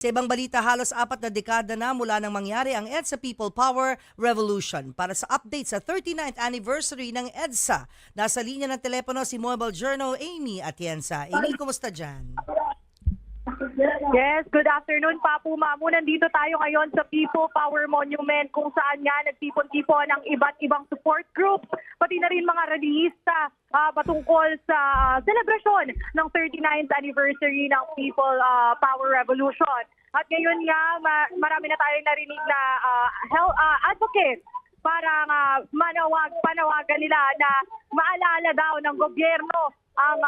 Sa ibang balita, halos 4 na dekada na mula nang mangyari ang EDSA People Power Revolution. Para sa update sa 39th anniversary ng EDSA, nasa linya ng telepono si Mobile Journal Amy Atienza. Amy, kumusta dyan? Yes, good afternoon, Papu Mamu. Nandito tayo ngayon sa People Power Monument kung saan nga nagtipon-tipon ang iba't ibang support groups, pati na rin mga rallyista patungkol sa celebration ng 39th anniversary ng People Power Revolution. At ngayon nga, marami na tayong narinig na advocates para panawagan nila na maalala daw ng gobyerno ang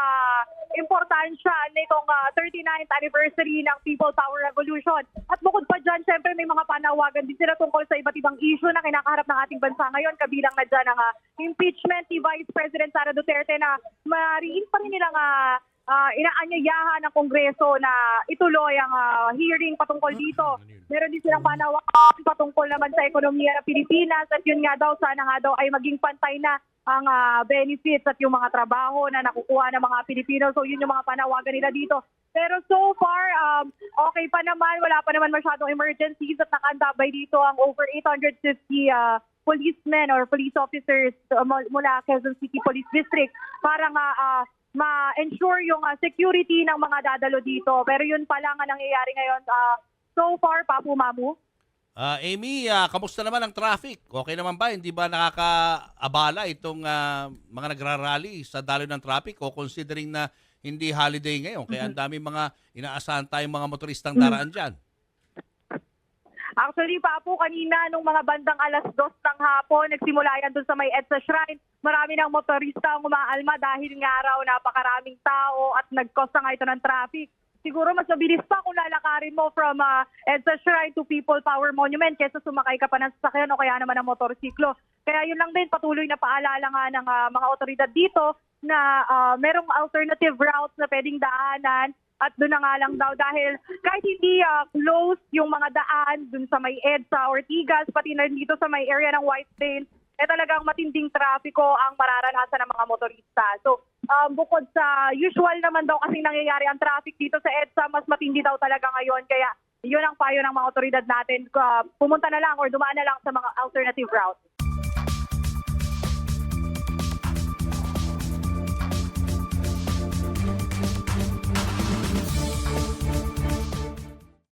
importansya nitong 39th anniversary ng People Power Revolution. At bukod pa dyan, syempre may mga panawagan din sila tungkol sa iba't ibang issue na kinakaharap ng ating bansa ngayon. Kabilang na dyan ang impeachment ni Vice President Sara Duterte na mariin pa rin nilang inaanyayahan ng Kongreso na ituloy ang hearing patungkol dito. Meron din silang panawagan patungkol naman sa ekonomiya ng Pilipinas at yun nga daw, sana nga daw ay maging pantay na ang benefits at yung mga trabaho na nakukuha ng mga Pilipino. So yun yung mga panawagan nila dito. Pero so far, okay pa naman. Wala pa naman masyadong emergencies at nakaantabay dito ang over 850 policemen or police officers mula Quezon City Police District para nga ma-ensure yung security ng mga dadalo dito. Pero yun pa lang ang nangyayari ngayon so far, Papu Mamu. Amy, kamusta naman ang traffic? Okay naman ba? Hindi ba nakakaabala itong mga nagrarally sa daloy ng traffic o considering na hindi holiday ngayon? Kaya ang dami mga inaasahan tayong mga motoristang daraan dyan. Actually, Papu, kanina nung mga bandang 2:00 ng hapon, nagsimula yan doon sa may EDSA Shrine. Marami ng motorista ang umaalma dahil nga raw napakaraming tao at nag-cause na nga ito ng traffic. Siguro mas mabilis pa kung lalakarin mo from EDSA Shrine to People Power Monument kaysa sumakay ka pa ng sasakyan o kaya naman ng motorsiklo. Kaya yun lang din, patuloy na paalala nga ng mga otoridad dito na merong alternative routes na pwedeng daanan at doon na nga lang daw dahil kahit hindi close yung mga daan doon sa may EDSA, Ortigas, pati na dito sa may area ng White Plains, talagang matinding trapiko ang mararanasan ng mga motorista. So, bukod sa usual naman daw kasing nangyayari ang traffic dito sa EDSA, mas matindi daw talaga ngayon. Kaya yun ang payo ng mga otoridad natin. Pumunta na lang or dumaan na lang sa mga alternative routes.